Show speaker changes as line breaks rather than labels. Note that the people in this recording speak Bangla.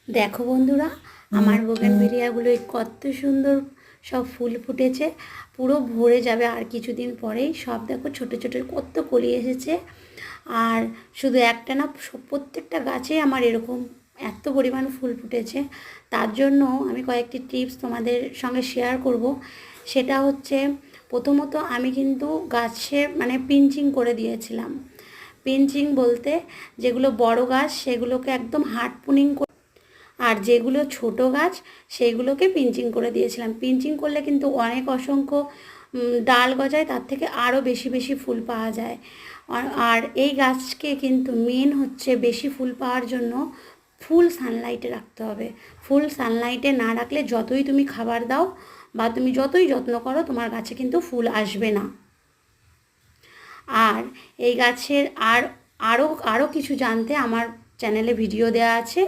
দেখো বন্ধুরা, আমার বোগেনভেলিয়াগুলো কত সুন্দর সব ফুল ফুটেছে। পুরো ভরে যাবে আর কিছুদিন পরেই। সব দেখো ছোট ছোট কত কলি এসেছে। আর শুধু একটা না, প্রত্যেকটা গাছে আমার এরকম এত পরিমাণ ফুল ফুটেছে। তার জন্য আমি কয়েকটি টিপস তোমাদের সঙ্গে শেয়ার করব। সেটা হচ্ছে, প্রথমত আমি কিন্তু গাছে মানে পিঞ্চিং করে দিয়েছিলাম। পিঞ্চিং বলতে, যেগুলো বড় গাছ সেগুলোকে একদম হার্ড পুনিং, আর যেগুলো ছোট গাছ সেইগুলোকে পিঞ্চিং করে দিয়েছিলাম। পিঞ্চিং করলে কিন্তু অনেক অসংখ্য ডাল গজায়, তার থেকে আরও বেশি বেশি ফুল পাওয়া যায়। আর এই গাছকে কিন্তু মেন হচ্ছে বেশি ফুল পাওয়ার জন্য ফুল সানলাইটে রাখতে হবে। ফুল সানলাইটে না রাখলে যতই তুমি খাবার দাও বা তুমি যতই যত্ন করো, তোমার গাছে কিন্তু ফুল আসবে না। আর এই গাছের আরও আরও কিছু জানতে আমার চ্যানেলে ভিডিও দেওয়া আছে,